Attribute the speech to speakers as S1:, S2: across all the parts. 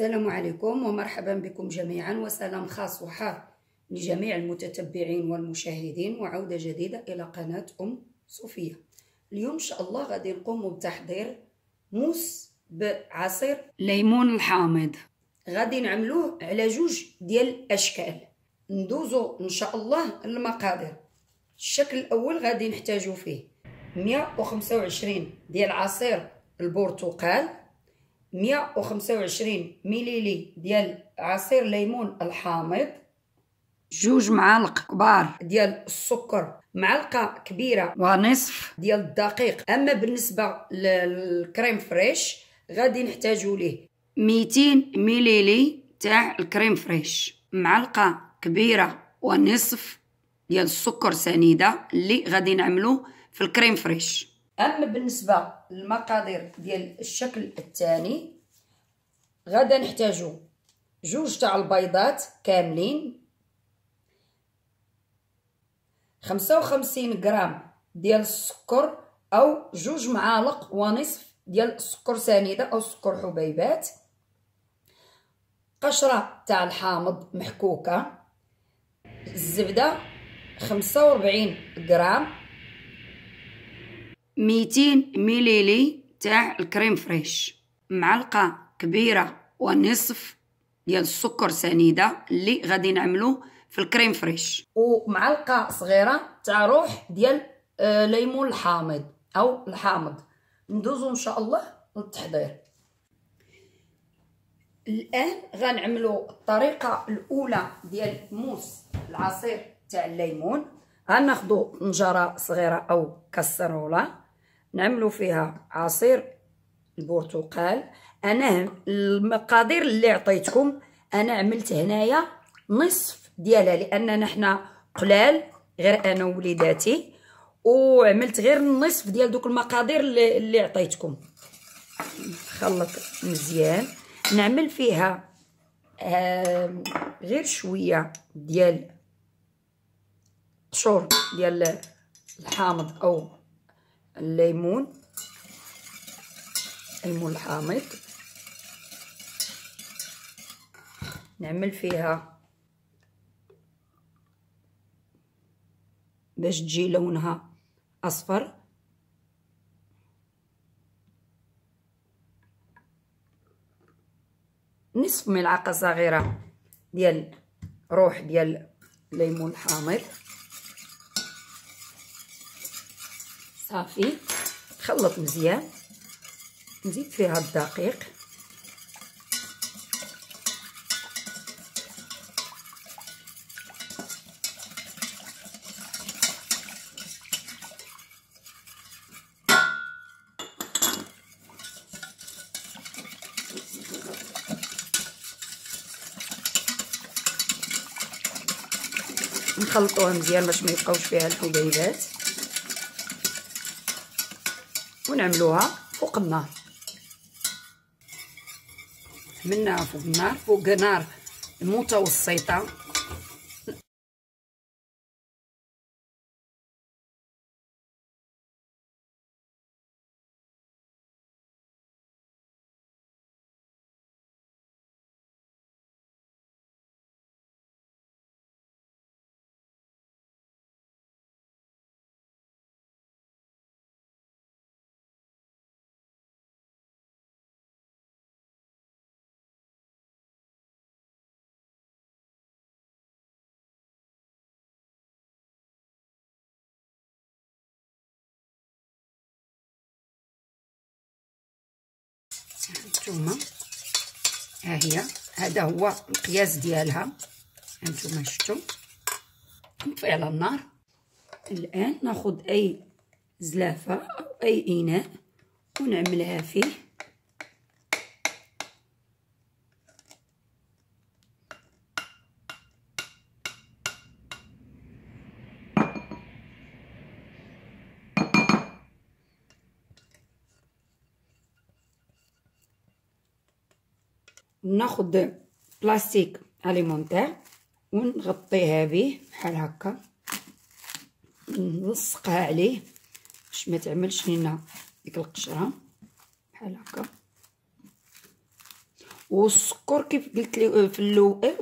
S1: السلام عليكم ومرحبا بكم جميعا، وسلام خاص وحار لجميع المتتبعين والمشاهدين، وعودة جديدة إلى قناة صوفيا. اليوم إن شاء الله غادي نقوم بتحضير موس بعصير ليمون الحامض. غادي نعملوه على جوج ديال الأشكال. ندوزو إن شاء الله المقادير. الشكل الأول غادي نحتاجو فيه 125 ديال عصير البرتقال، 125 مليلي ديال عصير ليمون الحامض، جوج معالق كبار ديال السكر، معلقه كبيره ونصف ديال الدقيق. اما بالنسبه للكريم فريش غادي نحتاجو ليه 200 مليلي تاع الكريم فريش، معلقه كبيره ونصف ديال السكر سنيده اللي غادي نعملوه في الكريم فريش. اما بالنسبه للمقادير ديال الشكل الثاني غادا نحتاجو جوج تاع البيضات كاملين، 55 غرام ديال السكر او جوج معالق ونصف ديال السكر سنيده او سكر حبيبات، قشره تاع الحامض محكوكه، الزبده 45 غرام، 200 مليلي تاع الكريم فريش، معلقه كبيره ونصف ديال السكر سنيده اللي غادي نعملوه في الكريم فريش، ومعلقه صغيره تاع روح ديال ليمون الحامض او الحامض. ندوزو ان شاء الله للتحضير. الان غنعملو الطريقه الاولى ديال موس العصير تاع الليمون. غناخدو طنجره صغيره او كسرونه نعملو فيها عصير البرتقال. انا المقادير اللي عطيتكم انا عملت هنايا نصف ديالها، لاننا حنا قلال غير انا ووليداتي، وعملت غير النصف ديال دوك المقادير اللي عطيتكم. نخلط مزيان، نعمل فيها غير شويه ديال قشور ديال الحامض او الليمون الحامض، نعمل فيها باش تجي لونها اصفر، نصف ملعقه صغيره ديال روح ديال الليمون الحامض. صافي، خلط مزيان، نزيد فيها الدقيق، نخلطوها مزيان باش ما يبقاوش فيها الحبيبات، ونعملوها فوق النار. عملناها فوق النار، فوق نار متوسطه. هانتوما ها هي، هذا هو القياس ديالها، هانتوما شفتوا. نطفي على النار. الان ناخذ اي زلافه او اي اناء ونعملها فيه، ناخذ بلاستيك اليمونتير ونغطيها به بحال هكا، نلصقها عليه باش ما تعملش لينا ديك القشره بحال هكا، والسكر كيف قلت لي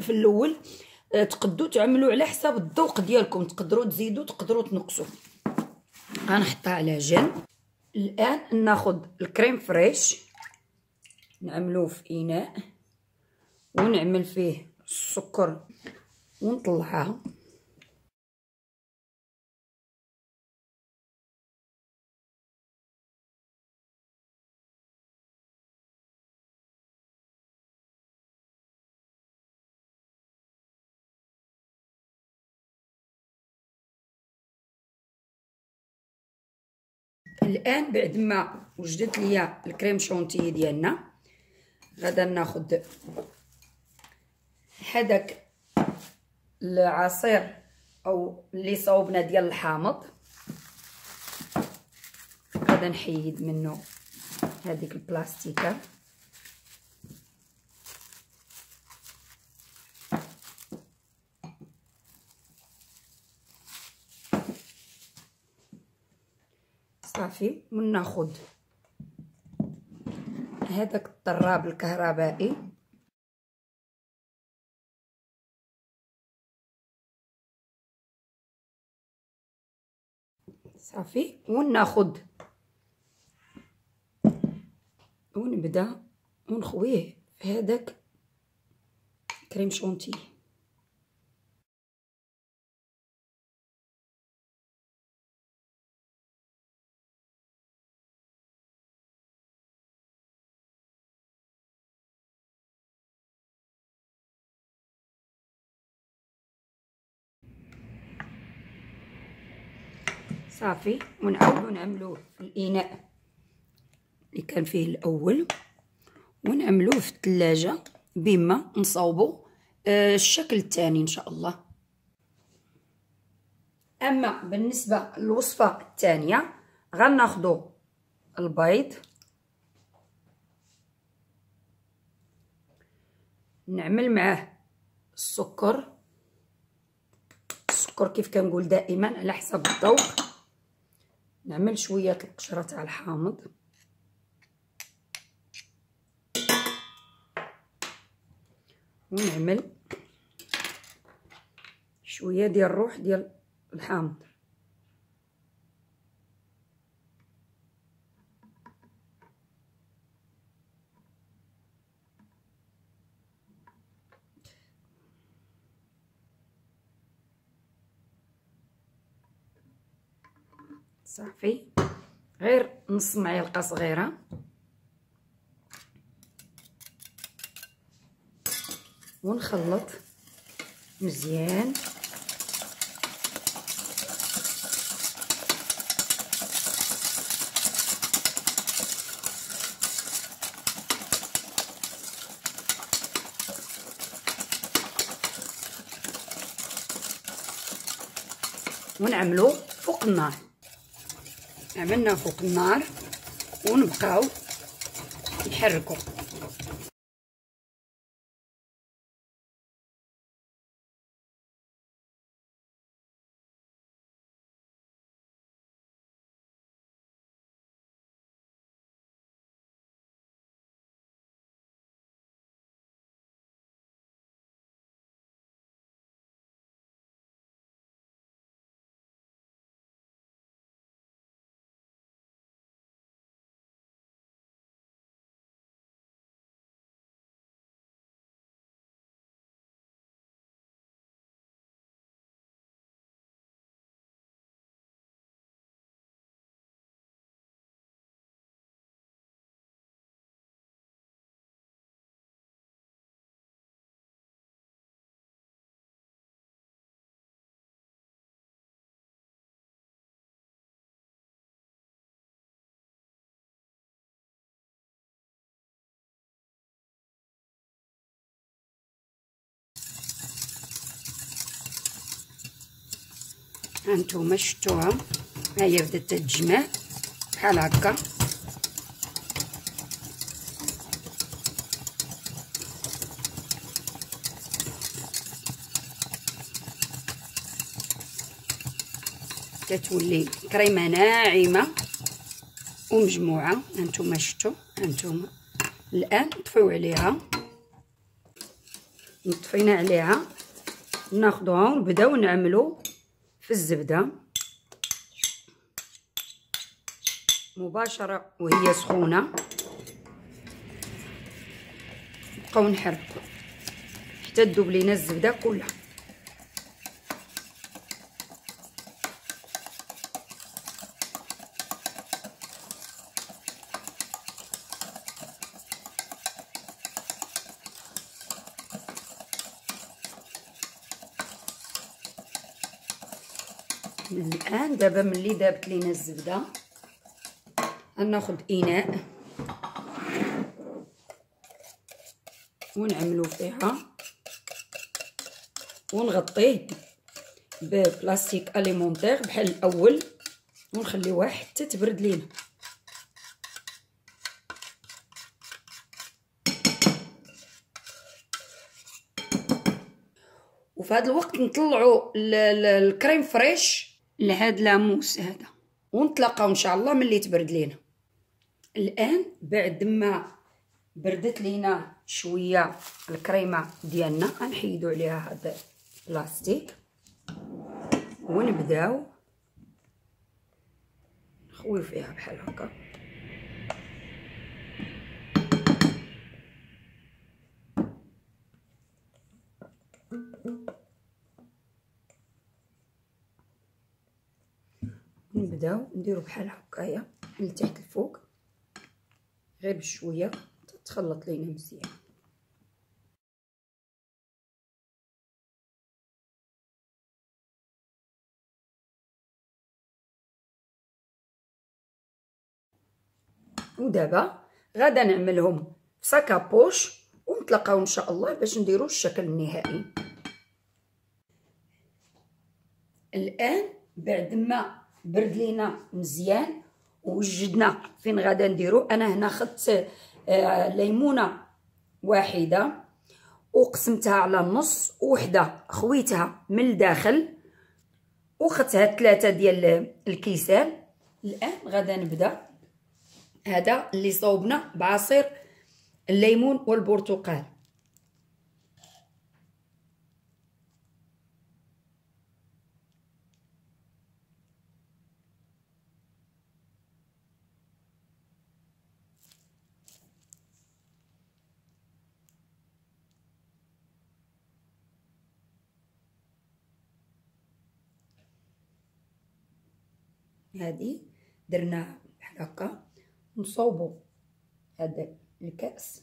S1: في الاول تقدروا تعملوا على حساب الذوق ديالكم، تقدروا تزيدوا تقدروا تنقصوا. غنحطها على جنب. الان ناخذ الكريم فريش نعملوه في اناء ونعمل فيه السكر ونطلعها. الان بعد ما وجدت ليا الكريم شونتي ديالنا غادا ناخذ هذاك العصير او اللي صوبنا ديال الحامض، غادا نحيد منه هذيك البلاستيكه. صافي. وناخذ هذاك الطراب الكهربائي صافي، وناخذ ونبدا ونخويه في هذاك كريم شونتي. صافي. ونعاودو نعملوه في الاناء اللي كان فيه الاول ونعملوه في الثلاجه بما نصاوبوا الشكل الثاني ان شاء الله. اما بالنسبه للوصفه الثانيه غناخذوا البيض نعمل معاه السكر كيف كنقول دائما على حسب الذوق. نعمل شويه القشره تاع الحامض ونعمل شويه ديال الروح ديال الحامض. صافي. غير نص معلقه صغيره ونخلط مزيان. ونعملو فوق النار. عملنا فوق النار ونبقاو نحركو. هانتوما شفتوها هي بدات تتجمع بحال هكا. كتولي كريمه ناعمه ومجموعه. هانتوما شفتوا. هانتوما الان طفيو عليها طفينا عليها، ناخدوها ونبداو نعملو في الزبده مباشره وهي سخونه. نبقاو نحركو حتى تذوب لينا الزبده كلها. الان دابا ملي دابت لينا الزبده غناخد اناء ونعملو فيها ونغطيه ببلاستيك اليمونتير بحال الاول ونخليوها حتى تبرد لينا. وفي هذا الوقت نطلعوا الكريم فريش لهاد لاموس هذا ونتلاقاو ان شاء الله ملي تبرد لينا. الان بعد ما بردت لينا شويه الكريمه ديالنا غنحيدوا عليها هذا البلاستيك ونبداو نخويو فيها بحال هكا. نبداو نديرو بحال هكايا من تحت الفوق غير بشويه تخلط لينا مزيان. ودابا غادا نعملهم في ساكابوش ونتلاقاو ان شاء الله باش نديرو الشكل النهائي. الان بعد ما برد لينا مزيان ووجدنا فين غادا نديرو، انا هنا خدت ليمونه واحده وقسمتها على النص وحده خويتها من الداخل وخدتها 3 ديال الكيسان. الان غادا نبدا هذا اللي صوبنا بعصير الليمون والبرتقال. هذه درناها بحال هكا نصوبوا هذا الكأس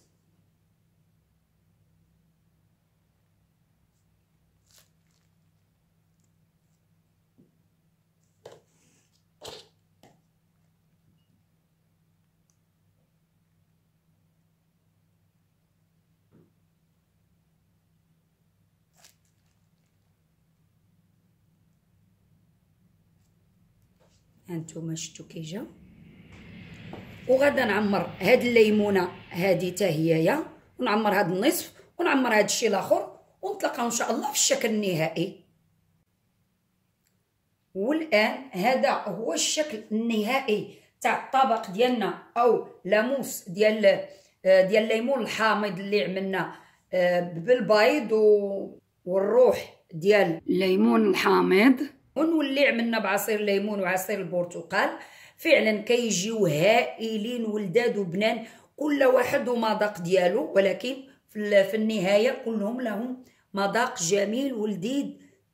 S1: هانتوما شفتوا كي جا. وغادا نعمر هاد الليمونه هادي حتى هيايا ونعمر هاد النصف ونعمر هاد الشيء الاخر ونتلاقاو ان شاء الله في الشكل النهائي. والان هذا هو الشكل النهائي تاع الطبق ديالنا او لاموس ديال الليمون الحامض اللي عملنا بالبيض والروح ديال الليمون الحامض ونولي عملنا بعصير الليمون وعصير البرتقال. فعلا كيجيو هائلين ولداد وبنان كل واحد ومذاق ديالو، ولكن في النهايه كلهم لهم مذاق جميل ولذيذ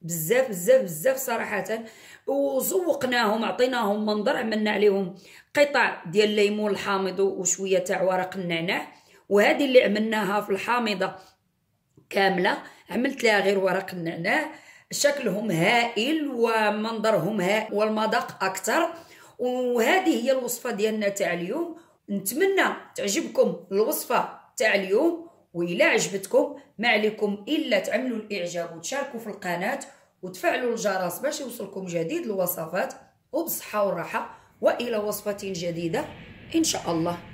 S1: بزاف بزاف بزاف صراحه. وزوقناهم عطيناهم منظر، عملنا عليهم قطع ديال الليمون الحامض وشويه تاع ورق النعناع. وهذه اللي عملناها في الحامضه كامله عملت لها غير ورق النعناع. شكلهم هائل ومنظرهم هائل والمذاق اكثر. وهذه هي الوصفه ديالنا تاع اليوم. نتمنى تعجبكم الوصفه تاع اليوم، وإلا عجبتكم ما عليكم الا تعملوا الاعجاب وتشاركوا في القناه وتفعلوا الجرس باش يوصلكم جديد الوصفات. وبصحه وراحه والى وصفه جديده ان شاء الله.